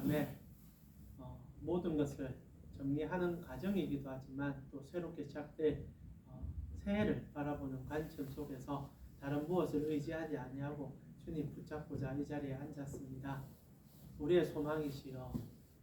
시점에 모든 것을 정리하는 과정이기도 하지만 또 새롭게 시작될 새해를 바라보는 관점 속에서 다른 무엇을 의지하지 아니하고 주님 붙잡고자 이 자리에 앉았습니다. 우리의 소망이시여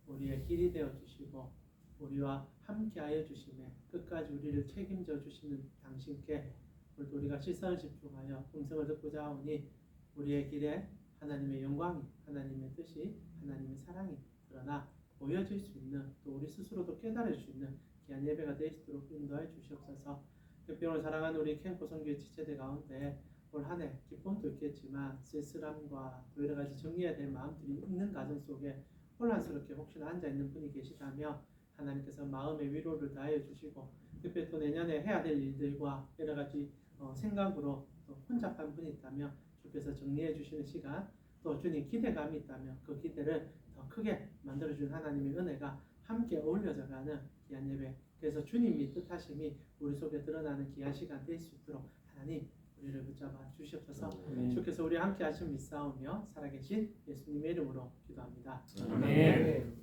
우리의 길이 되어 주시고 우리와 함께하여 주시매 끝까지 우리를 책임져 주시는 당신께 오늘도 우리가 시선을 집중하여 음성을 듣고자 하오니 우리의 길에 하나님의 영광이, 하나님의 뜻이, 하나님의 사랑이 드러나 보여질 수 있는, 또 우리 스스로도 깨달을 수 있는 귀한 예배가 될 수 있도록 인도해 주시옵소서. 특별히 사랑하는 우리 캠프 선교회 지체들 가운데 올 한 해 기쁨도 있겠지만 쓸쓸함과 또 여러 가지 정리해야 될 마음들이 있는 가정 속에 혼란스럽게 혹시나 앉아있는 분이 계시다면 하나님께서 마음의 위로를 다해 주시고 특별히 또 내년에 해야 될 일들과 여러 가지 생각으로 또 혼잡한 분이 있다면 주께서 정리해 주시는 시간, 또 주님 기대감이 있다면 그 기대를 더 크게 만들어주는 하나님의 은혜가 함께 어울려져가는 귀한 예배, 그래서 주님이 뜻하심이 우리 속에 드러나는 귀한 시간 될 수 있도록 하나님 우리를 붙잡아 주시옵소서. 주께서 우리 함께 하심 믿사오며 살아계신 예수님의 이름으로 기도합니다.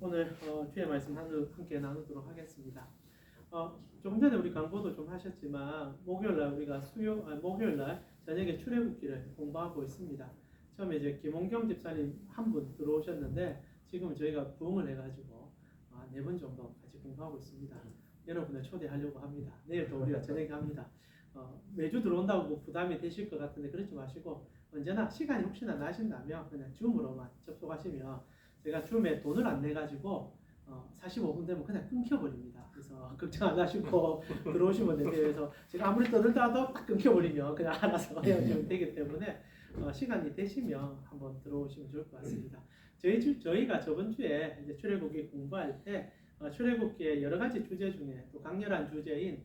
오늘 주의 말씀 함께 나누도록 하겠습니다. 조금 전에 우리 강보도 좀 하셨지만 목요일날 우리가 목요일날 저녁에 출애굽기를 공부하고 있습니다. 처음에 이제 김홍경 집사님 한 분 들어오셨는데 지금 저희가 부흥을 해가지고 4분 정도 같이 공부하고 있습니다. 여러분을 초대하려고 합니다. 내일도 우리가 저녁에 합니다. 매주 들어온다고 뭐 부담이 되실 것 같은데 그러지 마시고 언제나 시간이 혹시나 나신다면 그냥 줌으로만 접속하시면 제가 줌에 돈을 안 내가지고 45분 되면 그냥 끊겨버립니다. 그래서 걱정 안 하시고 들어오시면 되세요. 그래서 제가 아무리 떠들다도 딱 끊겨버리면 그냥 알아서 헤어지면 되기 때문에 시간이 되시면 한번 들어오시면 좋을 것 같습니다. 저희가 저번 주에 이제 출애굽기 공부할 때 출애굽기의 여러 가지 주제 중에 또 강렬한 주제인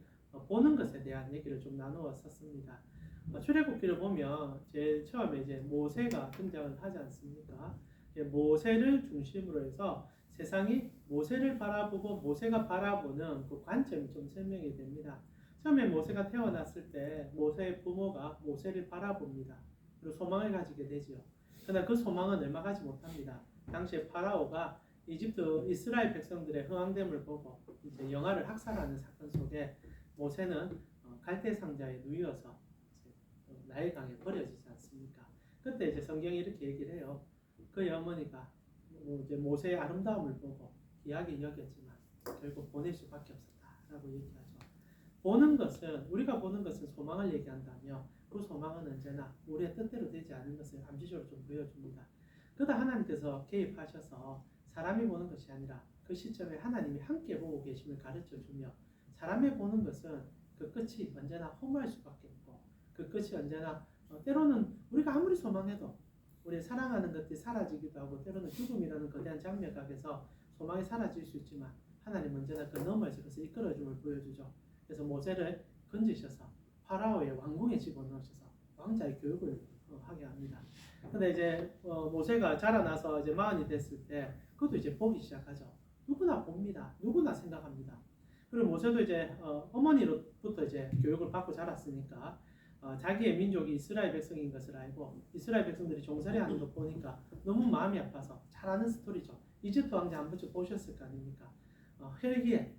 보는 것에 대한 얘기를 좀 나누었었습니다. 출애굽기를 보면 제일 처음에 이제 모세가 등장을 하지 않습니까? 모세를 중심으로 해서 세상이 모세를 바라보고 모세가 바라보는 그 관점이 좀 설명이 됩니다. 처음에 모세가 태어났을 때 모세의 부모가 모세를 바라봅니다. 그리고 소망을 가지게 되지요. 그러나 그 소망은 얼마 가지 못합니다. 당시에 파라오가 이스라엘 백성들의 흥황됨을 보고 이제 영아를 학살하는 사건 속에 모세는 갈대 상자에 누이어서 나일강에 버려지지 않습니까? 그때 이제 성경이 이렇게 얘기를 해요. 그의 어머니가 이제 모세의 아름다움을 보고 귀하게 여겼지만 결국 보낼 수밖에 없었다라고 얘기하죠. 우리가 보는 것은 소망을 얘기한다며 그 소망은 언제나 우리의 뜻대로 되지 않은 것을 암시적으로 좀 보여줍니다. 그러다 하나님께서 개입하셔서 사람이 보는 것이 아니라 그 시점에 하나님이 함께 보고 계심을 가르쳐주며 사람이 보는 것은 그 끝이 언제나 허무할 수밖에 없고 그 끝이 언제나 때로는 우리가 아무리 소망해도 우리 사랑하는 것들이 사라지기도 하고 때로는 죽음이라는 거대한 장면각에서 소망이 사라질 수 있지만 하나님 언제나 그 너머에서 그것을 이끌어줌을 보여주죠. 그래서 모세를 건지셔서 파라오의 왕궁에 집어넣으셔서 왕자의 교육을 하게 합니다. 근데 이제 모세가 자라나서 이제 마흔이 됐을 때 그것도 이제 보기 시작하죠. 누구나 봅니다. 누구나 생각합니다. 그리고 모세도 이제 어머니로부터 이제 교육을 받고 자랐으니까 자기의 민족이 이스라엘 백성인 것을 알고 이스라엘 백성들이 종살이하는 것 보니까 너무 마음이 아파서 잘 아는 스토리죠. 이집트 왕자 한 번쯤 보셨을 거 아닙니까? 헬기에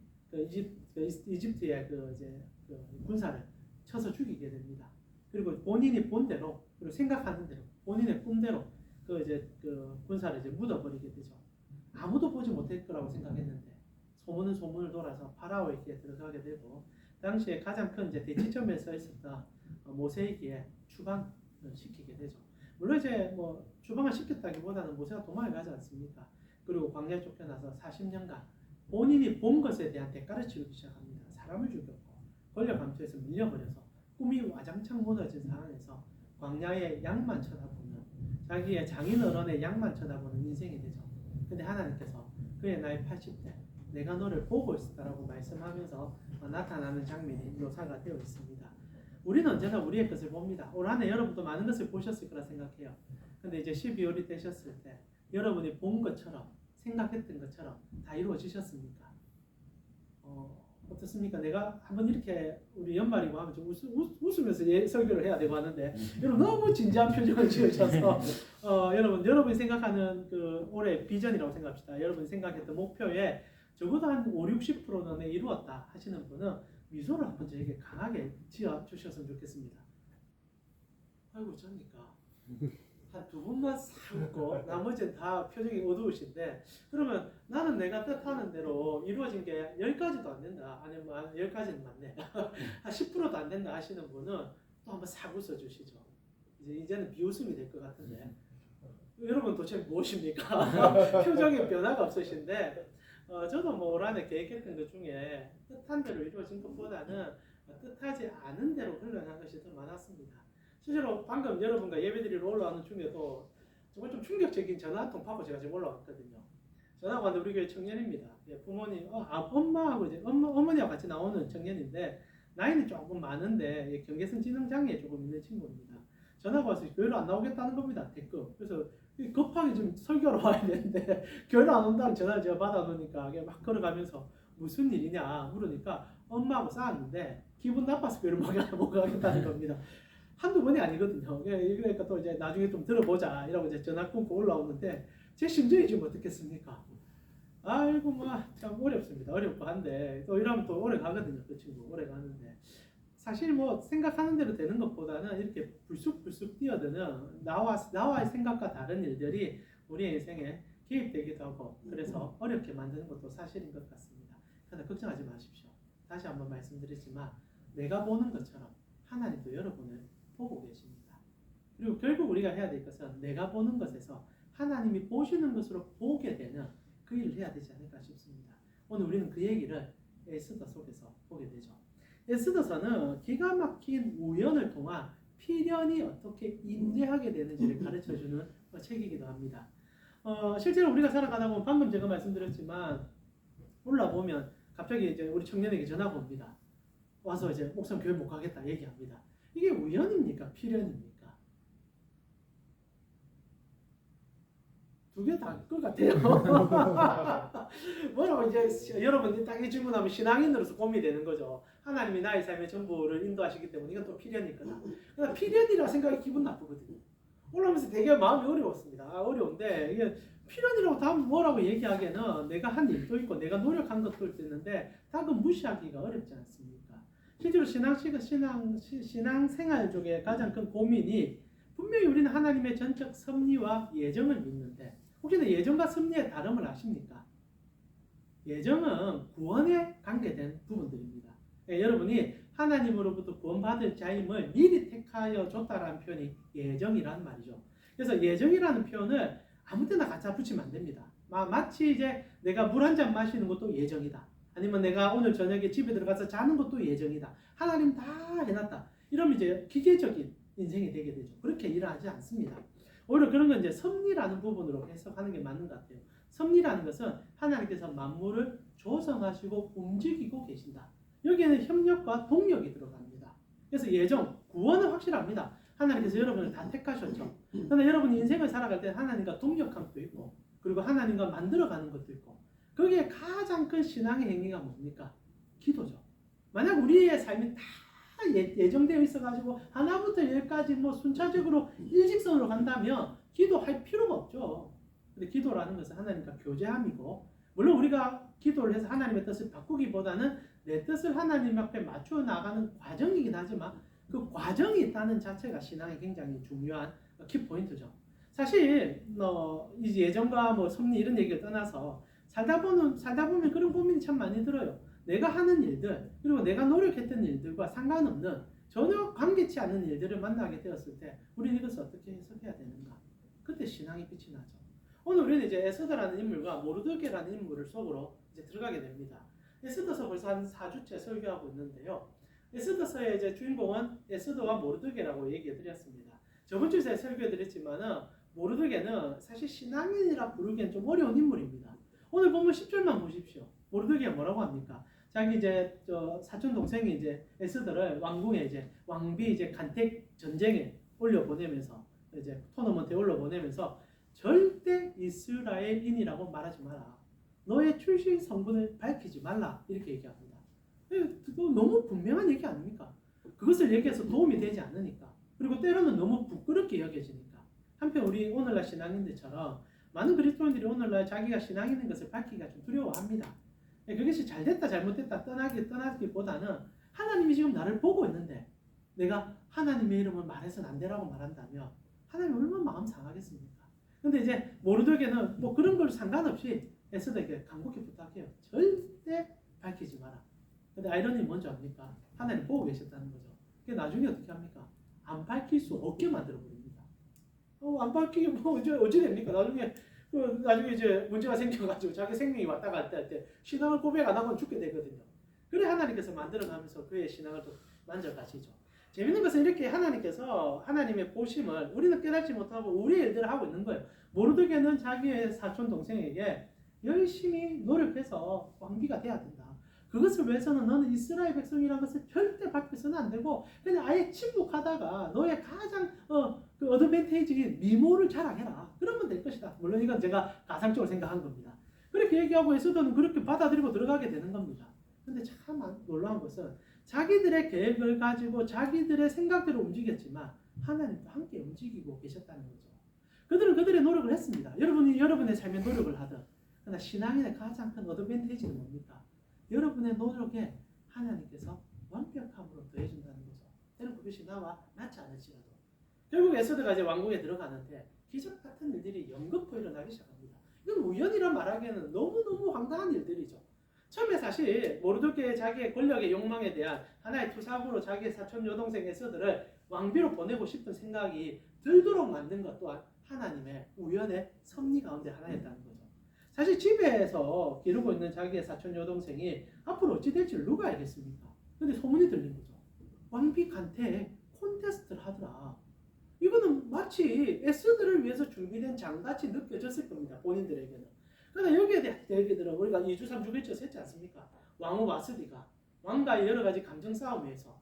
이집트의 그 군사를 쳐서 죽이게 됩니다. 그리고 본인이 본 대로 그리고 생각하는 대로 본인의 꿈대로 그 군사를 이제 묻어버리게 되죠. 아무도 보지 못할 거라고 생각했는데 소문은 소문을 돌아서 파라오에게 들어가게 되고 당시에 가장 큰 이제 대치점에 서 있었던 모세에게 추방을 시키게 되죠. 물론 이제 뭐 추방을 시켰다기보다는 모세가 도망을 가지 않습니까? 그리고 광야에 쫓겨나서 40년간 본인이 본 것에 대한 대가를 치르기 시작합니다. 사람을 죽였고 권력 감투에서 밀려버려서 꿈이 와장창 무너진 상황에서 광야의 양만 쳐다보는 자기의 장인어른의 양만 쳐다보는 인생이 되죠. 근데 하나님께서 그의 나이 80대 내가 너를 보고 있었다라고 말씀하면서 나타나는 장면이 묘사가 되어 있습니다. 우리는 언제나 우리의 것을 봅니다. 올 한 해 여러분도 많은 것을 보셨을 거라 생각해요. 근데 이제 12월이 되셨을 때 여러분이 본 것처럼 생각했던 것처럼 다 이루어지셨습니까? 어떻습니까? 내가 한번 이렇게 우리 연말이고 하면 좀 웃으면서 설교를 해야 되고 하는데 여러분 너무 진지한 표정을 지으셔서 여러분이 생각하는 그 올해 비전이라고 생각합시다. 여러분이 생각했던 목표에 적어도 한 5-60%는 이루었다 하시는 분은 미소를 한번 저에게 강하게 지어 주셨으면 좋겠습니다. 아이고 접니까? 한 두 분만 싹 웃고 나머지는 다 표정이 어두우신데, 그러면 나는 내가 뜻하는 대로 이루어진 게 10가지도 안 된다, 아니면 한 10가지는 맞네 한 10%도 안 된다 하시는 분은 또 한번 싹 웃어주시죠. 이제는 비웃음이 될 것 같은데 여러분 도대체 무엇입니까? 표정에 변화가 없으신데 저도 뭐 올 한해 계획했던 것 중에 뜻한 대로 이루어진 것보다는 뜻하지 않은 대로 흘러간 것이 더 많았습니다. 실제로 방금 여러분과 예배드리러 올라오는 중에도 정말 좀 충격적인 전화 한 통 받고 제가 지금 올라왔거든요. 전화가 왔는데 우리 교회 청년입니다. 부모님, 엄마하고 이제 어머니와 같이 나오는 청년인데 나이는 조금 많은데 경계선 지능 장애 조금 있는 친구입니다. 전화가 와서 교회로 안 나오겠다는 겁니다. 댓글. 그래서 급하게 좀 설교로 와야 되는데 교회로 안 온다는 전화를 제가 받아놓으니까 막 걸어가면서 무슨 일이냐 물으니까 엄마하고 싸웠는데 기분 나빠서 교회를 못 가겠다는 겁니다. 한두 번이 아니거든요. 그러니까 또 이제 나중에 좀 들어보자 이러고 이제 전화 끊고 올라오는데 제 심정이 지금 어떻겠습니까? 아이고 뭐 참 어렵습니다. 어렵고 한데 또 이러면 또 오래 가거든요. 그 친구 오래 가는데 사실 뭐 생각하는 대로 되는 것보다는 이렇게 불쑥불쑥 뛰어드는 나와의 생각과 다른 일들이 우리의 인생에 개입되기도 하고 그래서 어렵게 만드는 것도 사실인 것 같습니다. 그러나 걱정하지 마십시오. 다시 한번 말씀드리지만 내가 보는 것처럼 하나님도 여러분을 보고 계십니다. 그리고 결국 우리가 해야 될 것은 내가 보는 것에서 하나님이 보시는 것으로 보게 되는 그 일을 해야 되지 않을까 싶습니다. 오늘 우리는 그 얘기를 에스더 속에서 보게 되죠. 에스더서는 기가 막힌 우연을 통한 필연이 어떻게 임재하게 되는지를 가르쳐주는 책이기도 합니다. 실제로 우리가 살아가다 보면 방금 제가 말씀드렸지만 올라보면 갑자기 이제 우리 청년에게 전화가 옵니다. 와서 이제 목사님 교회 못 가겠다 얘기합니다. 이게 우연입니까? 필연입니까? 두 개 다일 것 같아요. 뭐라고 이제 여러분이 딱 이 질문하면 신앙인으로서 고민이 되는 거죠. 하나님이 나의 삶의 전부를 인도하시기 때문에 이건 또 필연일 거다. 그러나 필연이라 생각이 기분 나쁘거든요. 올라오면서 되게 마음이 어려웠습니다. 어려운데 이게 필연이라고 다 뭐라고 얘기하기에는 내가 한 일도 있고 내가 노력한 것도 있는데 다 그 무시하기가 어렵지 않습니까? 실제로 신앙생활 쪽에 가장 큰 고민이 분명히 우리는 하나님의 전적 섭리와 예정을 믿는데 혹시나 예정과 섭리의 다름을 아십니까? 예정은 구원에 관계된 부분들입니다. 여러분이 하나님으로부터 구원받을 자임을 미리 택하여 줬다라는 표현이 예정이란 말이죠. 그래서 예정이라는 표현을 아무 때나 갖다 붙이면 안 됩니다. 마치 이제 내가 물 한 잔 마시는 것도 예정이다. 아니면 내가 오늘 저녁에 집에 들어가서 자는 것도 예정이다. 하나님 다 해놨다. 이러면 이제 기계적인 인생이 되게 되죠. 그렇게 일하지 않습니다. 오히려 그런 건 이제 섭리라는 부분으로 해석하는 게 맞는 것 같아요. 섭리라는 것은 하나님께서 만물을 조성하시고 움직이고 계신다. 여기에는 협력과 동력이 들어갑니다. 그래서 예정, 구원은 확실합니다. 하나님께서 여러분을 다 택하셨죠. 그런데 여러분이 인생을 살아갈 때 하나님과 동력한 것도 있고 그리고 하나님과 만들어가는 것도 있고 거기에 가장 큰 신앙의 행위가 뭡니까? 기도죠. 만약 우리의 삶이 다 예정되어 있어가지고 하나부터 열까지 뭐 순차적으로 일직선으로 간다면 기도할 필요가 없죠. 근데 기도라는 것은 하나님과 교제함이고 물론 우리가 기도를 해서 하나님의 뜻을 바꾸기보다는 내 뜻을 하나님 앞에 맞추어 나가는 과정이긴 하지만 그 과정이 있다는 자체가 신앙의 굉장히 중요한 키포인트죠. 사실 이제 예정과 뭐 섭리 이런 얘기를 떠나서 살다 보면 그런 고민이 참 많이 들어요. 내가 하는 일들 그리고 내가 노력했던 일들과 상관없는 전혀 관계치 않는 일들을 만나게 되었을 때 우리는 이것을 어떻게 해석해야 되는가? 그때 신앙이 빛이 나죠. 오늘 우리는 이제 에스더라는 인물과 모르드게라는 인물을 속으로 이제 들어가게 됩니다. 에스더서 벌써 한 4주째 설교하고 있는데요. 에스더서의 이제 주인공은 에스더와 모르드게라고 얘기해 드렸습니다. 저번 주에 설교해 드렸지만은 모르드게는 사실 신앙인이라 부르기엔 좀 어려운 인물입니다. 오늘 보면 10절만 보십시오. 모르드게가 뭐라고 합니까? 자기 이제 사촌 동생이 이제 에스더를 왕궁에 이제 왕비 이제 간택 전쟁에 올려 보내면서 이제 토너먼트에 올려 보내면서 절대 이스라엘인이라고 말하지 마라. 너의 출신 성분을 밝히지 말라 이렇게 얘기합니다. 너무 분명한 얘기 아닙니까? 그것을 얘기해서 도움이 되지 않으니까. 그리고 때로는 너무 부끄럽게 여겨지니까. 한편 우리 오늘날 신앙인들처럼 많은 그리스도인들이 오늘날 자기가 신앙인인 것을 밝히기가 좀 두려워합니다. 그것이 잘됐다 잘못됐다 떠나기보다는 하나님이 지금 나를 보고 있는데 내가 하나님의 이름을 말해서는 안 되라고 말한다면 하나님 얼마나 마음 상하겠습니까? 근데 이제 모르드게는 뭐 그런 걸 상관없이 에스더에게 간곡히 부탁해요. 절대 밝히지 마라. 근데 아이러니 뭔지 압니까? 하나님 보고 계셨다는 거죠. 그게 나중에 어떻게 합니까? 안 밝힐 수 없게 만들어 버립니다. 안 밝히게 뭐 어찌 됩니까? 나중에 이제 문제가 생겨가지고 자기 생명이 왔다 갔다 할 때 신앙을 고백 안 하면 죽게 되거든요. 그래 하나님께서 만들어가면서 그의 신앙을 또 만져가시죠. 재밌는 것은 이렇게 하나님께서 하나님의 보심을 우리는 깨닫지 못하고 우리의 일들을 하고 있는 거예요. 모르드게는 자기의 사촌 동생에게 열심히 노력해서 왕비가 돼야 된다. 그것을 위해서는 너는 이스라엘 백성이라는 것을 절대 밝혀서는 안 되고 그냥 아예 침묵하다가 너의 가장 그 어드밴테이지인 미모를 자랑해라. 그러면 될 것이다. 물론 이건 제가 가상적으로 생각한 겁니다. 그렇게 얘기하고 에스더는 그렇게 받아들이고 들어가게 되는 겁니다. 근데 참 놀라운 것은 자기들의 계획을 가지고 자기들의 생각대로 움직였지만 하나님도 함께 움직이고 계셨다는 거죠. 그들은 그들의 노력을 했습니다. 여러분이 여러분의 삶에 노력을 하든 그러나 신앙인의 가장 큰 어드밴테이지는 뭡니까? 여러분의 노력에 하나님께서 완벽함으로 더해준다는 거죠. 때는 그것이 나와 맞지 않을지라도. 결국 에스더가 이제 왕궁에 들어가는데 기적 같은 일들이 연극포 일어나기 시작합니다. 이건 우연이라 말하기에는 너무너무 황당한 일들이죠. 처음에 사실 모르드게의 자기의 권력의 욕망에 대한 하나의 투사구로 자기의 사촌 여동생 에스더를 왕비로 보내고 싶은 생각이 들도록 만든 것 또한 하나님의 우연의 섭리 가운데 하나였다는 거죠. 사실 집에서 기르고 있는 자기의 사촌 여동생이 앞으로 어찌 될지 누가 알겠습니까? 근데 소문이 들린 거죠. 왕비 간태에 콘테스트를 하더라. 이거는 마치 에스더를 위해서 준비된 장같이 느껴졌을 겁니다. 본인들에게는. 그러니까 여기에 대한 얘기들은 우리가 2주 3주 그쳐 했지 않습니까? 왕후 와스디가 왕과의 여러 가지 감정 싸움에서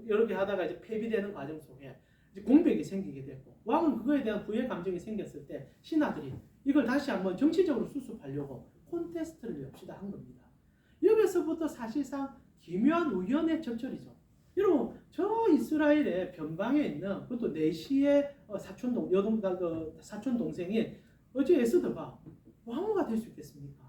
여러 개 하다가 이제 폐비되는 과정 속에 이제 공백이 생기게 됐고 왕은 그거에 대한 부의 감정이 생겼을 때 신하들이 이걸 다시 한번 정치적으로 수습하려고 콘테스트를 엽시다 한 겁니다. 여기서부터 사실상 기묘한 우연의 적절이죠. 여러분 저 이스라엘의 변방에 있는 그것도 내시의 사촌 동생인 어제 에스더가 왕후가 될 수 있겠습니까?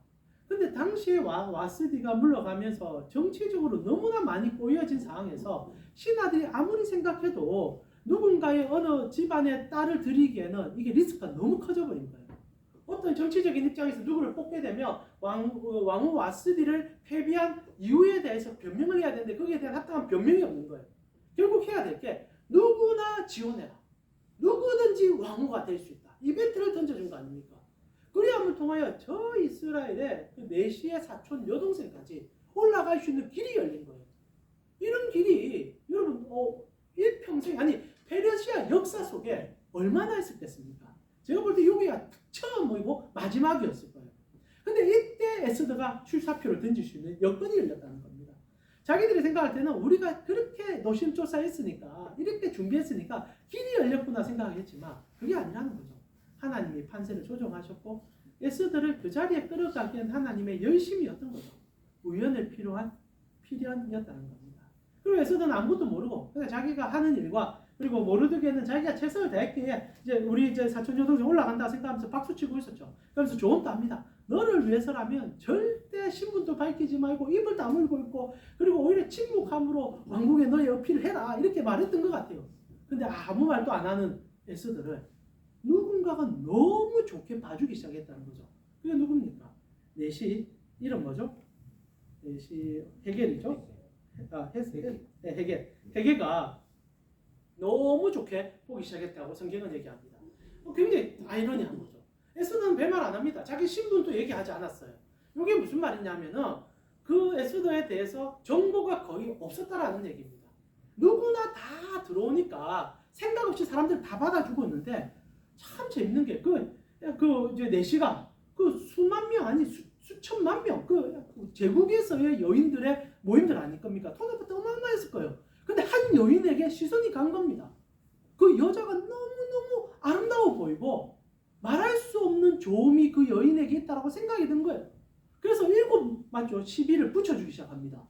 근데 당시에 와스디가 물러가면서 정치적으로 너무나 많이 꼬여진 상황에서 신하들이 아무리 생각해도 누군가의 어느 집안의 딸을 들이기에는 이게 리스크가 너무 커져버린 거예요. 어떤 정치적인 입장에서 누구를 뽑게 되면 왕후 와스디를 패배한 이유에 대해서 변명을 해야 되는데 거기에 대한 합당한 변명이 없는 거예요. 결국 해야 될 게 누구나 지원해라. 누구든지 왕후가 될 수 있다. 이벤트를 던져준 거 아닙니까? 그리함을 통하여 저 이스라엘의 그 메시의 사촌 여동생까지 올라갈 수 있는 길이 열린 거예요. 이런 길이 여러분 일평생 아니 페르시아 역사 속에 얼마나 있었겠습니까? 제가 볼 때 여기가 처음이고 마지막이었을 거예요. 근데 이때 에스더가 출사표를 던질 수 있는 여건이 열렸다는 겁니다. 자기들이 생각할 때는 우리가 그렇게 노심초사했으니까 이렇게 준비했으니까 길이 열렸구나 생각했지만 그게 아니라는 거죠. 하나님이 판세를 조정하셨고 에스더를 그 자리에 끌어가기엔 하나님의 열심이었던 거죠. 우연을 필연이었다는 겁니다. 그리고 에스더는 아무것도 모르고 그냥 자기가 하는 일과 그리고 모르드게는 자기가 최선을 다했기에 이제 우리 이제 사촌 여동생 올라간다 생각하면서 박수치고 있었죠. 그러면서 조언도 합니다. 너를 위해서라면 절대 신분도 밝히지 말고 입을 다물고 있고 그리고 오히려 침묵함으로 왕궁에 너의 어필을 해라 이렇게 말했던 것 같아요. 근데 아무 말도 안 하는 에스더를 누군가가 너무 좋게 봐주기 시작했다는 거죠. 그게 누굽니까? 넷이 이름 뭐죠? 넷이 헤겔이죠? 헤겔가 너무 좋게 보기 시작했다고 성경은 얘기합니다. 굉장히 아이러니한 거죠. 에스더는 별말 안 합니다. 자기 신분도 얘기하지 않았어요. 이게 무슨 말이냐면은 그 에스더에 대해서 정보가 거의 없었다라는 얘기입니다. 누구나 다 들어오니까 생각 없이 사람들 다 받아주고 있는데 참 재밌는 게 이제 내시가 그 수만 명 아니 수천만 명 그 제국에서의 여인들의 모임들 아닐 겁니까? 통합부터 어마어마했을 거예요. 근데 한 여인에게 시선이 간 겁니다. 그 여자가 너무너무 아름다워 보이고 말할 수 없는 좋음이 그 여인에게 있다라고 생각이 든 거예요. 그래서 7 맞죠? 12를 붙여주기 시작합니다.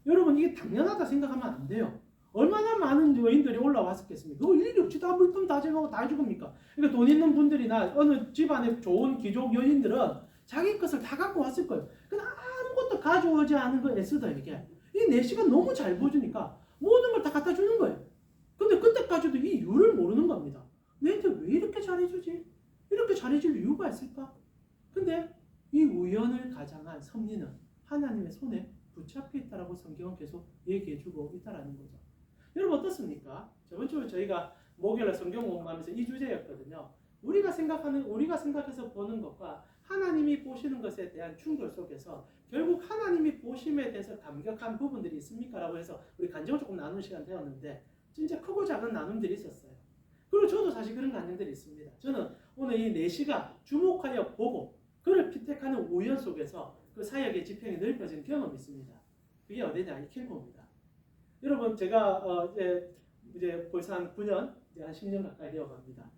여러분 이게 당연하다 생각하면 안 돼요. 얼마나 많은 여인들이 올라왔었겠습니까? 그거 일일이 없이 다 물품 다 제거하고 다 해줍니까? 그러니까 돈 있는 분들이나 어느 집안의 좋은 귀족 여인들은 자기 것을 다 갖고 왔을 거예요. 근데 아무것도 가져오지 않은 거 에스더 이게 이 내시가 너무 잘 보여주니까 모든 걸 다 갖다 주는 거예요. 근데 그때까지도 이 이유를 모르는 겁니다. 내한테 왜 이렇게 잘해주지? 이렇게 잘해줄 이유가 있을까? 근데 이 우연을 가장한 섭리는 하나님의 손에 붙잡혀 있다라고 성경은 계속 얘기해주고 있다라는 거죠. 여러분 어떻습니까? 저번 주에 저희가 목요일에 성경 공부하면서 이 주제였거든요. 우리가 생각해서 보는 것과 하나님이 보시는 것에 대한 충돌 속에서 결국 하나님이 보심에 대해서 감격한 부분들이 있습니까? 라고 해서 우리 간증을 조금 나누는 시간 되었는데 진짜 크고 작은 나눔들이 있었어요. 그리고 저도 사실 그런 간증들이 있습니다. 저는 오늘 이 4시가 주목하여 보고 그를 피택하는 우연 속에서 그 사역의 지평이 넓혀진 경험이 있습니다. 그게 어디냐? 이 캠프입니다. 여러분 제가 이제 벌써 한 9년, 한 10년 가까이 되어갑니다.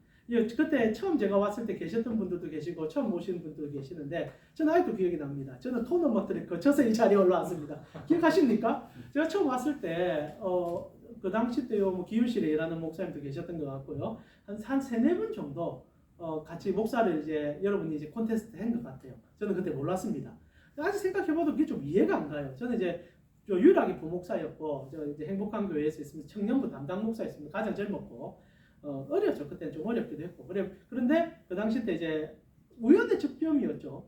그때 처음 제가 왔을 때 계셨던 분들도 계시고 처음 오신 분들도 계시는데 저는 아직도 기억이 납니다. 저는 토너먼트를 거쳐서 이 자리에 올라왔습니다. 기억하십니까? 제가 처음 왔을 때 그 당시 때 뭐 기율실에 일하는 목사님도 계셨던 것 같고요. 한 3-4분 정도 같이 목사를 이제 여러분이 이제 콘테스트 한 것 같아요. 저는 그때 몰랐습니다. 아직 생각해봐도 그게 좀 이해가 안 가요. 저는 이제 유일하게 부목사였고, 저 이제 행복한 교회에서 있으면 청년부 담당 목사였습니다. 가장 젊었고, 어렸죠. 그때는 좀 어렵기도 했고. 그런데 그 당시 때 이제 우연의 접점이었죠.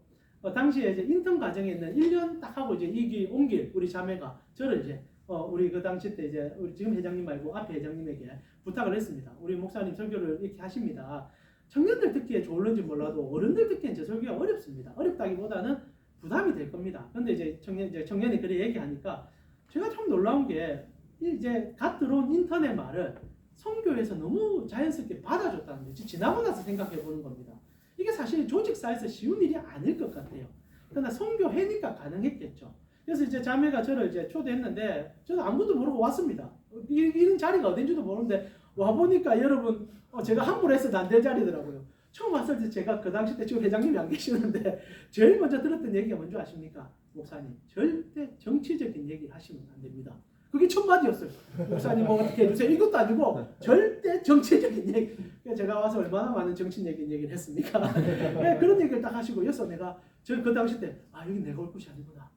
당시에 이제 인턴 과정에 있는 1년 딱 하고 이제 이기 옮길 우리 자매가 저를 이제 우리 그 당시 때 이제 우리 지금 회장님 말고 앞에 회장님에게 부탁을 했습니다. 우리 목사님 설교를 이렇게 하십니다. 청년들 듣기에 좋을는지 몰라도 어른들 듣기엔 제 설교가 어렵습니다. 어렵다기보다는 부담이 될 겁니다. 근데 이제 청년이 그래 얘기하니까 제가 참 놀라운 게 이제 갓 들어온 인턴의 말을 선교에서 너무 자연스럽게 받아줬다는 거죠. 지나고 나서 생각해 보는 겁니다. 이게 사실 조직사에서 쉬운 일이 아닐 것 같아요. 그러나 선교회니까 가능했겠죠. 그래서 이제 자매가 저를 이제 초대했는데 저는 아무것도 모르고 왔습니다. 이런 자리가 어딘지도 모르는데 와 보니까 여러분 제가 함부로 해서도 안 될 자리더라고요. 처음 왔을 때 제가 그 당시 때 지금 회장님이 안 계시는데 제일 먼저 들었던 얘기가 뭔지 아십니까? 목사님 절대 정치적인 얘기를 하시면 안 됩니다. 그게 첫 마디였어요. 목사님 뭐 어떻게 해주세요. 이것도 아니고 절대 정치적인 얘기. 제가 와서 얼마나 많은 정치적인 얘기를 했습니까? 네, 그런 얘기를 딱 하시고 여기서 내가 저 그 당시 때 여기 내가 올 곳이 아니구나.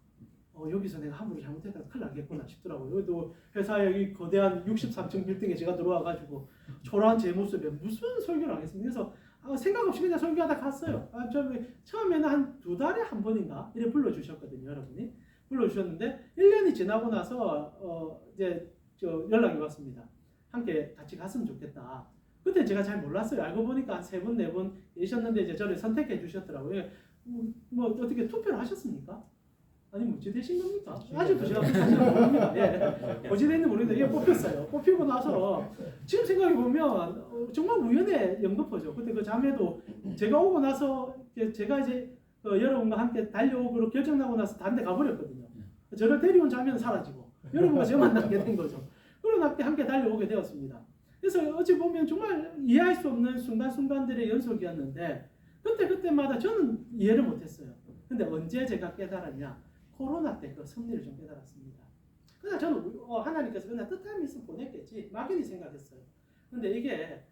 여기서 내가 함부로 잘못했다가 큰일 나겠구나 싶더라고요. 여기도 회사의 이 거대한 63층 빌딩에 제가 들어와가지고 초라한 제 모습에 무슨 설교를 하겠습니까? 그래서 생각 없이 그냥 설교하다 갔어요. 처음에는 한 2달에 한 번인가 이래 불러주셨거든요, 여러분이. 불러주셨는데 1년이 지나고 나서 이제 연락이 왔습니다. 함께 같이 갔으면 좋겠다. 그때 제가 잘 몰랐어요. 알고 보니까 한 3분, 4분 계셨는데 이제 저를 선택해 주셨더라고요. 뭐 어떻게 투표를 하셨습니까? 아니 어찌 되신 겁니까? 아직도 제가 사실 모릅니다. 예. 어찌 됐는지 모르겠는데 이게 뽑혔어요. 뽑히고 나서 지금 생각해 보면 정말 우연의 영등포죠. 그때 그 자매도 제가 오고 나서 제가 이제 여러분과 함께 달려오기로 결정나고 나서 다른 데 가버렸거든요. 저를 데려온 자매는 사라지고 여러분과 저 만나게 된 거죠. 그러고 함께 달려오게 되었습니다. 그래서 어찌 보면 정말 이해할 수 없는 순간순간들의 연속이었는데 그때마다 저는 이해를 못했어요. 근데 언제 제가 깨달았냐? 코로나 때 그 섭리를 좀 깨달았습니다. 그냥 저는 하나님께서 그냥 뜻함이 있으면 보냈겠지 막연히 생각했어요. 근데 이게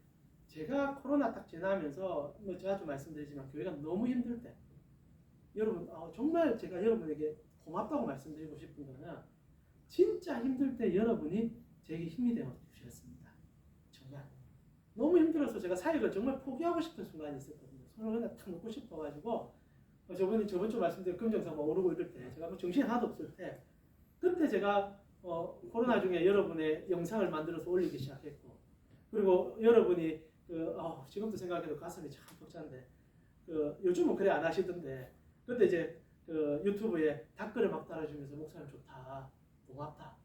제가 코로나 딱 지나면서 뭐 자주 말씀드리지만 교회가 너무 힘들 때 여러분 정말 제가 여러분에게 고맙다고 말씀드리고 싶은 거는 진짜 힘들 때 여러분이 제게 힘이 되어 주셨습니다. 정말 너무 힘들어서 제가 사역을 정말 포기하고 싶은 순간이 있었거든요. 손을 그냥 탁 놓고 싶어가지고 저번 주 말씀드린 금정사 오르고 이럴 때 제가 뭐 정신이 하나도 없을 때 그때 제가 코로나 중에 여러분의 영상을 만들어서 올리기 시작했고 그리고 여러분이 지금도 생각해도 가슴이 참 벅찬데 요즘은 그래 안 하시던데 그때 이제 유튜브에 댓글을 막 달아주면서 목사님 좋다 고맙다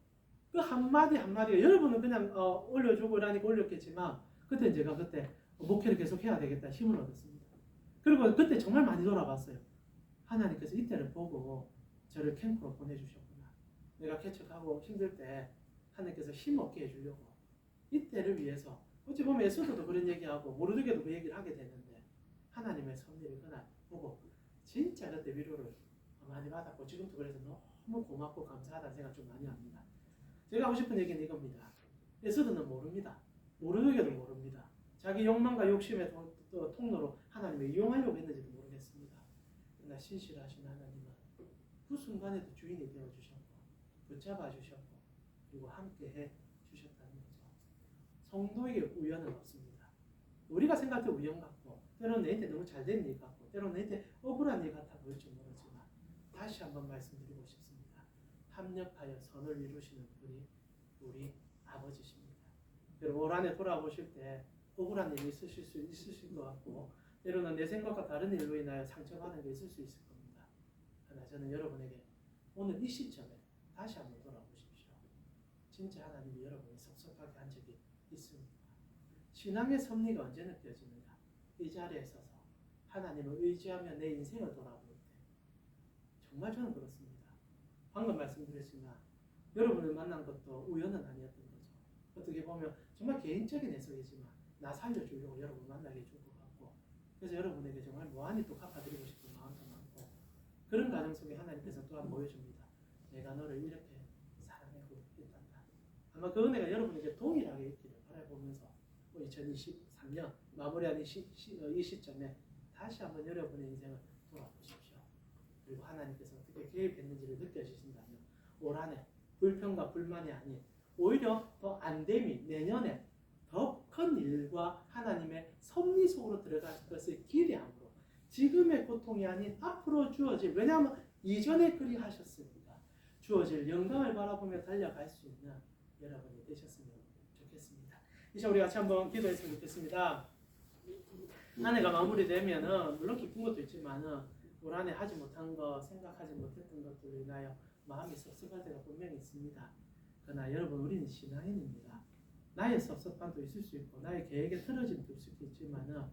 그 한마디가 여러분은 그냥 올려주고 이러니까 올렸겠지만 그때 제가 목회를 계속 해야 되겠다 힘을 얻었습니다. 그리고 그때 정말 많이 돌아봤어요. 하나님께서 이때를 보고 저를 캠프로 보내주셨구나. 내가 개척하고 힘들 때 하나님께서 힘없게 해주려고 이때를 위해서 어찌 보면 에스더도 그런 얘기하고 모르드게도 그 얘기를 하게 되는데 하나님의 섭리를 그날 보고 진짜 그때 위로를 많이 받았고 지금도 그래서 너무 고맙고 감사하다는 생각 좀 많이 합니다. 제가 하고 싶은 얘기는 이겁니다. 에스더는 모릅니다. 모르게도 모릅니다. 자기 욕망과 욕심의 통로로 하나님을 이용하려고 했는지도 모르겠습니다. 그러나 신실하신 하나님은 그 순간에도 주인이 되어주셨고 붙잡아 주셨고 그리고 함께해 주셨다는 거죠. 성도에게 우연은 없습니다. 우리가 생각할 때 우연 같고 때로는 내한테 너무 잘된 일 같고 때로는 내한테 억울한 일 같아 보일지 모르지만 다시 한번 말씀드리고 싶습니다. 합력하여 선을 이루시는 분이 우리 아버지십니다. 여러분 올 한해 돌아보실 때 억울한 일이 있으실 것 같고 때로는 내 생각과 다른 일로 인하여 상처받는 게 있을 수 있을 겁니다. 그러나 저는 여러분에게 오늘 이 시점에 다시 한번 돌아보십시오. 진짜 하나님이 여러분이 섭섭하게 한 적이 있습니까? 신앙의 섭리가 언제 느껴지느냐? 이 자리에 서서 하나님을 의지하며 내 인생을 돌아볼 때 정말 저는 그렇습니다. 방금 말씀드렸지만 여러분을 만난 것도 우연은 아니었던 거죠. 어떻게 보면 정말 개인적인 해석이지만 나 살려주려고 여러분 만나게 해줄 것 같고 그래서 여러분에게 정말 무한히 또 갚아드리고 싶은 마음도 많고 그런 과정 속에 하나님께서 또한 보여줍니다. 내가 너를 이렇게 사랑하고 있단다. 아마 그 은혜가 여러분에게 동일하게 있기를 바라보면서 2023년 마무리하는 이 시점에 다시 한번 여러분의 인생을 돌아보십시오. 그리고 하나님께서 어떻게 개입했는지를 느껴지신다면 올 한해 불평과 불만이 아닌 오히려 더 안됨이 내년에 더 큰 일과 하나님의 섭리 속으로 들어갈 것을 기대함으로 지금의 고통이 아닌 앞으로 주어질 왜냐하면 이전에 그리 하셨으니까 주어질 영광을 바라보며 달려갈 수 있는 여러분이 되셨으면 좋겠습니다. 이제 우리 같이 한번 기도했으면 좋겠습니다. 한 해가 마무리되면은 물론 기쁜 것도 있지만은 올 한해 하지 못한 거 생각하지 못했던 것들로 인하여 마음이 섭섭할 때가 분명히 있습니다. 그러나 여러분 우리는 신앙인입니다. 나의 섭섭함도 있을 수 있고 나의 계획에 틀어짐도 있을 수 있지만은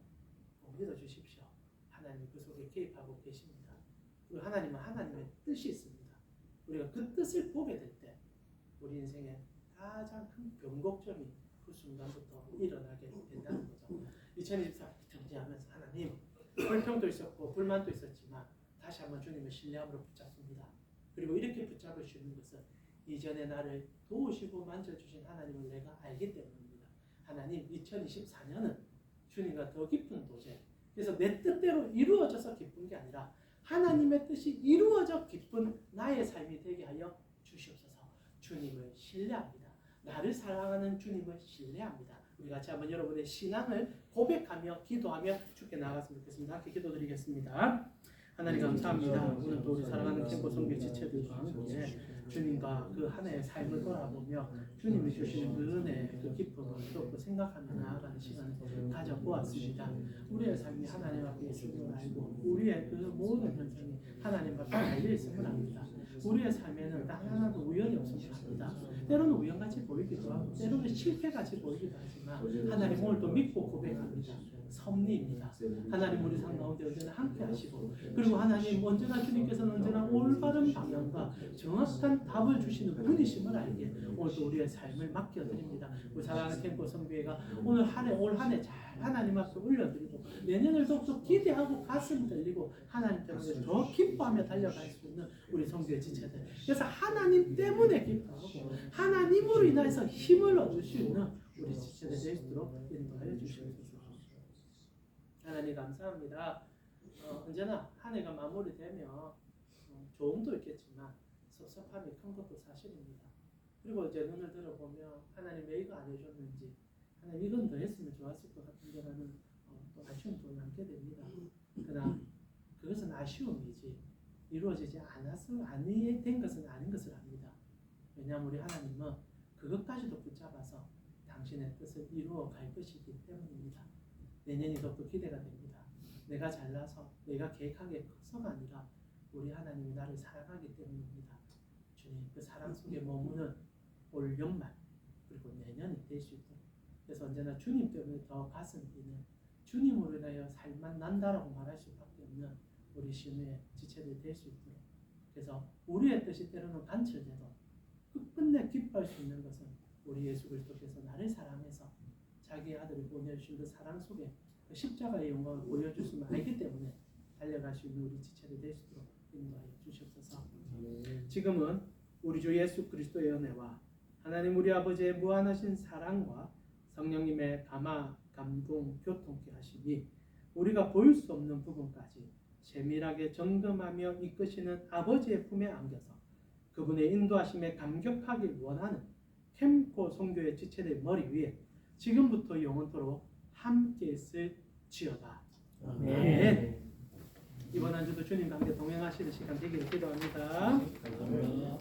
믿어주십시오. 하나님이 그 속에 개입하고 계십니다. 그리고 하나님은 하나님의 뜻이 있습니다. 우리가 그 뜻을 보게 될 때 우리 인생에 가장 큰 변곡점이 그 순간부터 일어나게 된다는 거죠. 2024년 정지하면서 하나님 불평도 있었고 불만도 있었지만 다시 한번 주님을 신뢰함으로 붙잡습니다. 그리고 이렇게 붙잡을 수 있는 것은 이전에 나를 도우시고 만져주신 하나님을 내가 알기 때문입니다. 하나님 2024년은 주님과 더 깊은 도제 그래서 내 뜻대로 이루어져서 기쁜 게 아니라 하나님의 뜻이 이루어져 기쁜 나의 삶이 되게 하여 주시옵소서. 주님을 신뢰합니다. 나를 사랑하는 주님을 신뢰합니다. 우리 같이 한번 여러분의 신앙을 고백하며 기도하며 주께 나아갔으면 좋겠습니다. 함께 기도드리겠습니다. 하나님 감사합니다. 오늘 또 우리 사랑하는 캠프 성교 지체들과 함께 주님과 그 한 해의 삶을 돌아보며 주님이 주시는 그 은혜, 그 기쁨을 또 생각하며 나아가는 시간을 가져보았습니다. 우리의 삶이 하나님 앞에 있음을 알고 우리의 그 모든 현상이 하나님 앞에 달려있음을 압니다. 우리의 삶에는 단 하나도 우연이 없음을 합니다. 때로는 우연같이 보이기도 하고 때로는 실패같이 보이기도 하지만 하나님 오늘 또 믿고 고백합니다. 섭리입니다. 하나님 우리 삶 가운데 언제나 함께 하시고 그리고 하나님 언제나 주님께서는 언제나 올바른 방향과 정확한 답을 주시는 분이심을 알게 오늘 또 우리의 삶을 맡겨드립니다. 우리 사랑하는 캠프 선교회가 오늘 올 한 해 잘 하나님 앞에 올려드리고 내년을 더욱더 기대하고 가슴 들리고 하나님 때문에 더 기뻐하며 달려갈 수 있는 우리 선교회 지체들 그래서 하나님 때문에 기뻐하고 하나님으로 인해서 힘을 얻을 수 있는 우리 지체들 될 수 있도록 인도하여 주시옵소서. 하나님 감사합니다. 언제나 한 해가 마무리되면 좋음도 있겠지만 섭섭함이 큰 것도 사실입니다. 그리고 이제 눈을 들어보면 하나님 왜 이거 안 해줬는지 하나님 이건 더 했으면 좋았을 것 같은데라는 또 아쉬움도 남게 됩니다. 그러나 그것은 아쉬움이지 이루어지지 않아서 아니 된 것은 아닌 것을 압니다. 왜냐하면 우리 하나님은 그것까지도 붙잡아서 당신의 뜻을 이루어 갈 것이기 때문입니다. 내년이 더욱더 기대가 됩니다. 내가 잘나서 내가 계획한 게 커서가 아니라 우리 하나님이 나를 사랑하기 때문입니다. 주님 그 사랑 속에 머무는 올 연말 그리고 내년이 될 수 있도록 그래서 언제나 주님 때문에 더 가슴 뛰는 주님으로 인하여 살만 난다라고 말할 수밖에 없는 우리 신의 지체들이 될 수 있도록 그래서 우리의 뜻이 때로는 관철돼도 끝끝내 기뻐할 수 있는 것은 우리 예수 그리스도께서 나를 사랑해서 자기의 아들을 보내주신 그 사랑 속에 그 십자가의 영광을 보여주심을 알기 때문에 달려갈 수 있는 우리 지체들 될 수 있도록 인도하여 주시옵소서. 지금은 우리 주 예수 그리스도의 은혜와 하나님 우리 아버지의 무한하신 사랑과 성령님의 감화, 감동, 교통케 하시니 우리가 보일 수 없는 부분까지 세밀하게 점검하며 이끄시는 아버지의 품에 안겨서 그분의 인도하심에 감격하길 원하는 캠코 선교의 지체들 머리 위에 지금부터 영원토록 함께 있을지어다. 아멘. 이번 한 주도 주님과 함께 동행하시는 시간 되기를 기도합니다. 감사합니다.